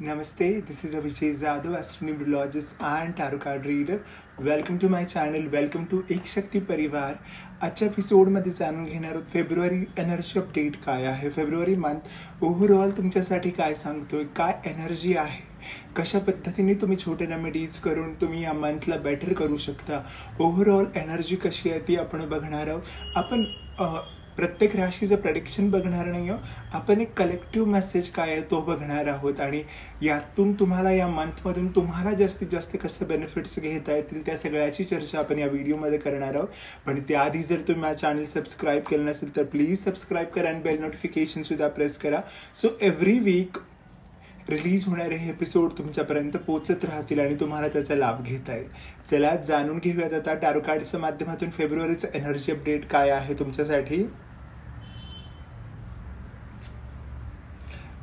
Namaste, this is Abhishek Jadhav, astronumerologist and tarot card reader. Welcome to my channel, welcome to Ek Shakti परिवार. आजच्या एपिसोडमध्ये जाणून घेणार आहोत फेब्रुवारी एनर्जी अपडेट काय आहे, फेब्रुवारी मंथ ओव्हरऑल तुमच्यासाठी काय सांगतोय, काय एनर्जी आहे, कशा पद्धतीने तुम्ही छोटे रेमेडीज करून तुम्ही या मंथला बेटर करू शकता. ओव्हरऑल एनर्जी कशी आहे ती आपण बघणार आहोत. आपण प्रत्येक राशीचं प्रेडिक्शन बघणार नाही आहोत, आपण एक कलेक्टिव्ह मेसेज काय आहे तो बघणार आहोत आणि यातून तुम्हाला या मंथमधून तुम्हाला जास्तीत जास्त कसं बेनिफिट्स घेता येतील त्या सगळ्याची चर्चा आपण या व्हिडिओमध्ये करणार आहोत. पण त्याआधी जर तुम्ही माझं चॅनल सबस्क्राईब केलं नसेल तर प्लीज सबस्क्राईब करा आणि बेल नोटिफिकेशनसुद्धा प्रेस करा. सो एव्हरी वीक रिलीज होणारे हे एपिसोड तुमच्यापर्यंत पोहोचत राहतील आणि तुम्हाला त्याचा लाभ घेता येईल. चला जाणून घेऊयात आता टॅरो कार्डच्या माध्यमातून फेब्रुवारीचं एनर्जी अपडेट काय आहे तुमच्यासाठी.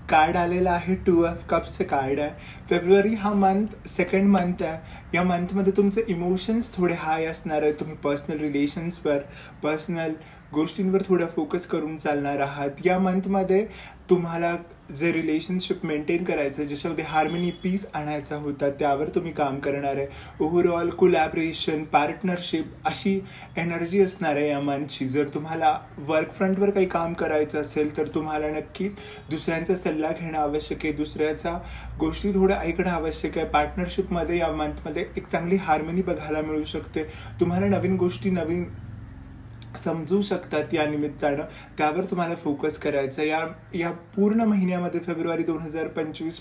कार्ड आलेला आहे 2 ऑफ कप्सचं कार्ड आहे. फेब्रुवारी हा मंथ सेकंड मंथ आहे. या मंथमध्ये तुमचे इमोशन्स थोडे हाय असणार आहे. तुम्ही पर्सनल रिलेशन्सवर, पर्सनल गोष्टींवर थोडा फोकस करून चालणार आहात. या मंथमध्ये तुम्हाला जे रिलेशनशिप मेंटेन करायचं, ज्याच्यामध्ये हार्मनी पीस आणायचा होता त्यावर तुम्ही काम करणार आहे. ओव्हरऑल कोलॅबरेशन, पार्टनरशिप अशी एनर्जी असणार आहे या मंथची. जर तुम्हाला वर्क फ्रंटवर काही काम करायचं असेल तर तुम्हाला नक्कीच दुसऱ्यांचा सल्ला घेणं आवश्यक आहे, दुसऱ्याचा गोष्टी थोड्या ऐकणं आवश्यक आहे. पार्टनरशिपमध्ये या मंथमध्ये एक चांगली हार्मनी बघायला मिळू शकते. तुम्हाला नवीन गोष्टी नवीन समजू शकतात या निमित्तानं, त्यावर तुम्हाला फोकस करायचं. या पूर्ण महिन्यामध्ये फेब्रुवारी 2025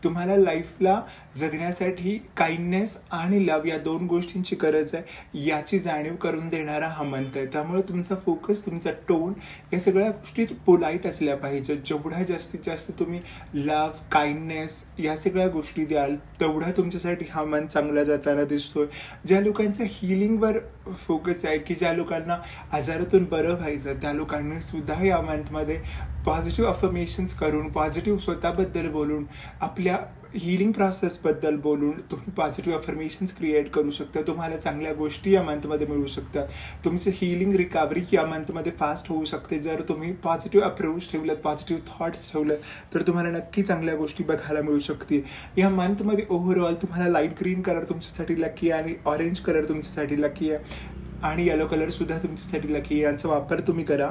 तुम्हाला लाईफला जगण्यासाठी काइंडनेस आणि लव या दोन गोष्टींची गरज आहे याची जाणीव करून देणारा हा मंथ आहे. त्यामुळे तुमचा फोकस, तुमचा टोन या सगळ्या गोष्टी पोलाईट असल्या पाहिजेत. जेवढा जास्तीत जास्त तुम्ही लव, काइंडनेस या सगळ्या गोष्टी द्याल तेवढा तुमच्यासाठी हा मंथ चांगला जाताना दिसतोय. ज्या लोकांचा हिलिंगवर फोकस आहे, की ज्या लोकांना आजारातून बरं व्हायचं, त्या लोकांनी सुद्धा या मंथमध्ये पॉझिटिव्ह अफर्मेशन्स करून, पॉझिटिव्ह स्वतःबद्दल बोलून, आपल्या हिलिंग प्रोसेसबद्दल बोलून तुम्ही पॉझिटिव्ह अफर्मेशन्स क्रिएट करू शकता. तुम्हाला चांगल्या गोष्टी या मंथमध्ये मिळू शकतात. तुमचं हिलिंग रिकव्हरी या मंथमध्ये फास्ट होऊ शकते. जर तुम्ही पॉझिटिव्ह अप्रोच ठेवलं, पॉझिटिव्ह थॉट्स ठेवलं तर तुम्हाला नक्की चांगल्या गोष्टी बघायला मिळू शकतील. या मंथमध्ये ओव्हरऑल तुम्हाला लाईट ग्रीन कलर तुमच्यासाठी लकी आहे आणि ऑरेंज कलर तुमच्यासाठी लकी आहे आणि येलो कलर सुद्धा तुमच्यासाठी लकी आहे. यांचा वापर तुम्ही करा.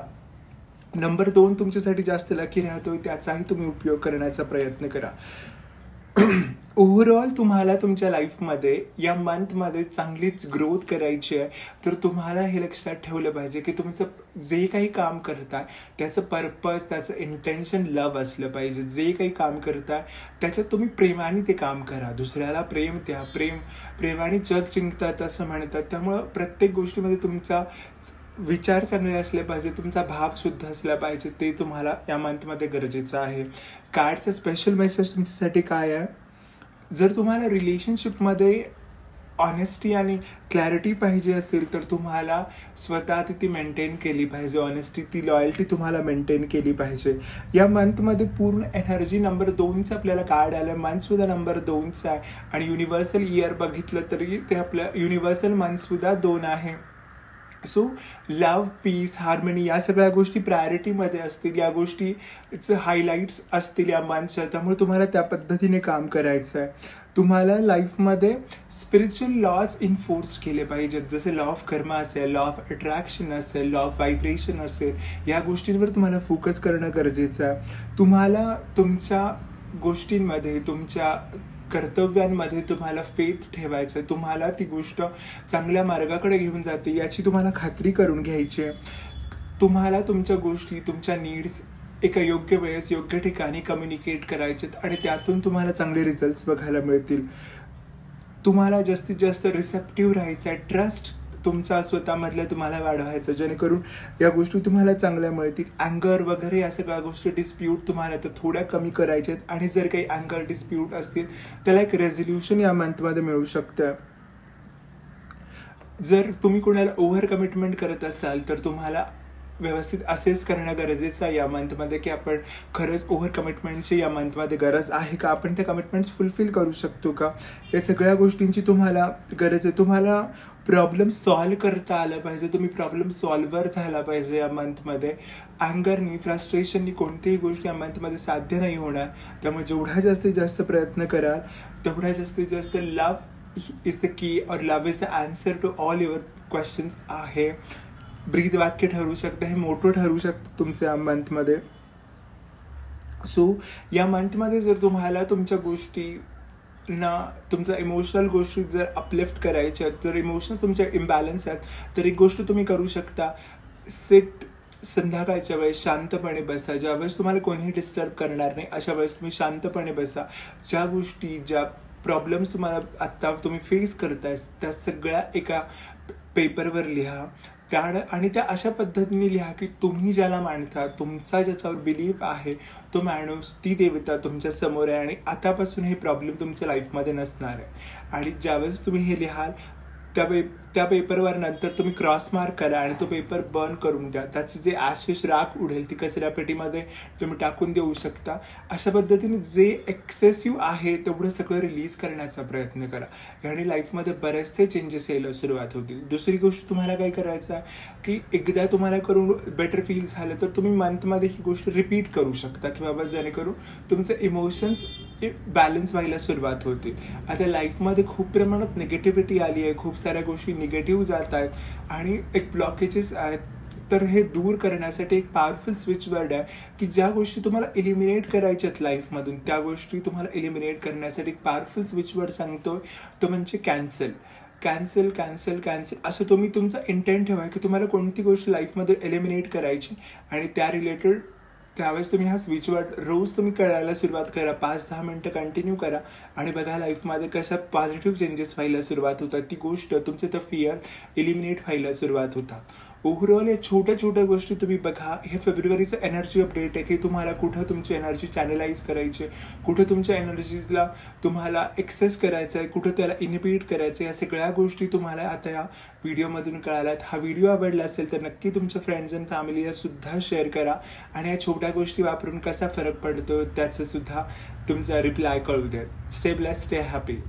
नंबर 2 तुमच्यासाठी जास्त लकी राहतोय, त्याचाही तुम्ही उपयोग करण्याचा प्रयत्न करा. ओव्हरऑल तुम्हाला तुमच्या लाईफमध्ये या मंथमध्ये चांगलीच ग्रोथ करायची आहे, तर तुम्हाला हे लक्षात ठेवलं पाहिजे की तुमचं जे काही काम करताय त्याचं पर्पज, त्याचं इंटेन्शन लव असलं पाहिजे. जे काही काम करताय त्याच्यात तुम्ही प्रेमाने ते काम करा. दुसऱ्याला प्रेम द्या. प्रेमाने जग जिंकतात असं म्हणतात. त्यामुळं प्रत्येक गोष्टीमध्ये तुमचा विचार चांगले असले पाहिजे, तुमचा भाव सुद्धा असला पाहिजे. ते तुम्हाला या मंथमध्ये गरजेचं आहे. कार्डचं स्पेशल मेसेज तुमच्यासाठी काय आहे? जर तुम्हाला रिलेशनशिपमध्ये ऑनेस्टी आणि क्लॅरिटी पाहिजे असेल तर तुम्हाला स्वतः ती मेंटेन केली पाहिजे. ऑनेस्टी, ती लॉयल्टी तुम्हाला मेंटेन केली पाहिजे. या मंथमध्ये पूर्ण एनर्जी नंबर 2चं आपल्याला कार्ड आलं. मंथसुद्धा नंबर 2चा आहे आणि युनिव्हर्सल इयर बघितलं तरी ते आपलं युनिव्हर्सल मंथसुद्धा 2 आहे. सो लव, पीस, हार्मनी या सगळ्या गोष्टी प्रायोरिटीमध्ये असतील, या गोष्टीचं हायलाईट्स असतील या मंथच्या. त्यामुळे तुम्हाला त्या पद्धतीने काम करायचं आहे. तुम्हाला लाईफमध्ये स्पिरिच्युअल लॉज इन्फोर्स केले पाहिजेत. जसे लॉ ऑफ कर्मा असेल, लॉ ऑफ अट्रॅक्शन असेल, लॉ ऑफ व्हायब्रेशन असेल, या गोष्टींवर तुम्हाला फोकस करणं गरजेचं आहे. तुम्हाला तुमच्या गोष्टींमध्ये, तुमच्या कर्तव्यांमध्ये तुम्हाला फेथ ठेवायचं आहे. तुम्हाला ती गोष्ट चांगल्या मार्गाकडे घेऊन जाते याची तुम्हाला खात्री करून घ्यायची आहे. तुम्हाला तुमच्या गोष्टी, तुमच्या नीड्स एका योग्य वेळेस योग्य ठिकाणी कम्युनिकेट करायचेत आणि त्यातून तुम्हाला चांगले रिझल्ट्स बघायला मिळतील. तुम्हाला जास्तीत जास्त रिसेप्टिव्ह राहायचं आहे. ट्रस्ट तुमचा स्वतःमधल्या तुम्हाला वाढवायचं, जेणेकरून या गोष्टी तुम्हाला चांगल्या मिळतील. अँगर वगैरे या सगळ्या गोष्टी, डिस्प्यूट तुम्हाला तर थोड्या कमी करायच्या आहेत आणि जर काही अँगर, डिस्प्यूट असतील त्याला एक रेझोल्युशन या मंथमध्ये मिळू शकतं. जर तुम्ही कोणाला ओव्हर कमिटमेंट करत असाल तर तुम्हाला व्यवस्थित असेस करणं गरजेचं आहे या मंथमध्ये, की आपण खरंच ओव्हर कमिटमेंटची या मंथमध्ये गरज आहे का, आपण त्या कमिटमेंट्स फुलफिल करू शकतो का, या सगळ्या गोष्टींची तुम्हाला गरज आहे. तुम्हाला प्रॉब्लेम सॉल्व्ह करता आलं पाहिजे, तुम्ही प्रॉब्लेम सॉल्व्हर झाला पाहिजे या मंथमध्ये. अँगरनी, फ्रस्ट्रेशननी कोणतीही गोष्ट या मंथमध्ये साध्य नाही होणार. त्यामुळे जेवढा जास्तीत जास्त प्रयत्न कराल तेवढा जास्तीत जास्त लव इज द की और love is the answer to all your questions आहे. ब्रीद वाक्य ठरू शकतं, हे मोठं ठरू शकतं तुमच्या या मंथमध्ये. सो या मंथमध्ये जर तुम्हाला तुमच्या गोष्टी तुमच्या इमोशनल गोष्टी जर अपलिफ्ट करायच्या आहेत, जर इमोशन्स तुमचे इम्बॅलन्स आहेत, तर एक गोष्ट तुम्ही करू शकता. संध्याकाळच्या वेळेस शांतपणे बसा. ज्यावेळेस तुम्हाला कोणीही डिस्टर्ब करणार नाही अशा वेळेस तुम्ही शांतपणे बसा. ज्या गोष्टी, ज्या प्रॉब्लेम्स तुम्हाला आत्ता तुम्ही फेस करताय त्या सगळ्या एका पेपरवर लिहा. आणि त्या अशा पद्धतीने लिहा की तुम्ही ज्याला मानता, तुमचा ज्याच्यावर बिलीफ आहे तो माणूस, ती देवता तुमच्या समोर आहे आणि आतापासून हे प्रॉब्लेम तुमच्या लाईफमध्ये नसणार आहे. आणि ज्यावेळेस तुम्ही हे लिहाल त्या पेपरवर नंतर तुम्ही क्रॉस मार्क करा आणि तो पेपर बर्न करून द्या. त्याचे जे ॲशेस, राख उडेल ती कचऱ्यापेटीमध्ये तुम्ही टाकून देऊ शकता. अशा पद्धतीने जे एक्सेसिव्ह आहे तेवढं सगळं रिलीज करण्याचा प्रयत्न करा. याने लाईफमध्ये बरेचसे चेंजेस यायला सुरुवात होतील. दुसरी गोष्ट तुम्हाला काय करायचं आहे की एकदा तुम्हाला करून बेटर फील झालं तर तुम्ही मंथमध्ये ही गोष्ट रिपीट करू शकता की बाबा जेणेकरून तुमचे इमोशन्स बॅलन्स व्हायला सुरुवात होतील. आता लाईफमध्ये खूप प्रमाणात निगेटिव्हिटी आली आहे, खूप साऱ्या गोष्टी निगेटिव्ह जात आहेत आणि एक ब्लॉकेजेस आहेत. तर हे दूर करण्यासाठी एक पॉवरफुल स्विच वर्ड आहे की ज्या गोष्टी तुम्हाला एलिमिनेट करायच्या आहेत लाईफमधून, त्या गोष्टी तुम्हाला एलिमिनेट करण्यासाठी एक पॉवरफुल स्विच वर्ड सांगतोय, तो म्हणजे कॅन्सल. कॅन्सल कॅन्सल कॅन्सल असं तुम्ही तुमचा इंटेंट ठेवा की तुम्हाला कोणती गोष्ट लाईफमध्ये एलिमिनेट करायची आणि त्या रिलेटेड त्यावेळेस तुम्ही हा स्विच वर्ड रोज तुम्ही करायला सुरुवात करा. 5-10 मिनटं कंटिन्यू करा आणि बघा लाईफमध्ये कशा पॉझिटिव्ह चेंजेस व्हायला सुरुवात होतात. ती गोष्ट तुमचं तर फिअर एलिमिनेट व्हायला सुरुवात होतात. ओव्हरऑल या छोट्या छोट्या गोष्टी तुम्ही बघा. हे फेब्रुवारीचं एनर्जी अपडेट आहे की तुम्हाला कुठं तुमची एनर्जी चॅनलाइज करायची, कुठं तुमच्या एनर्जीजला तुम्हाला एक्सेस करायचं आहे, कुठं त्याला इनिबिट करायचं आहे. या सगळ्या गोष्टी तुम्हाला आता या व्हिडिओमधून कळाल्यात. हा व्हिडिओ आवडला असेल तर नक्की तुमच्या फ्रेंड्स अँड फॅमिलीला सुद्धा शेअर करा आणि या छोट्या गोष्टी वापरून कसा फरक पडतो त्याचं सुद्धा तुमचा रिप्लाय कळू द्यात. Stay blessed, stay happy.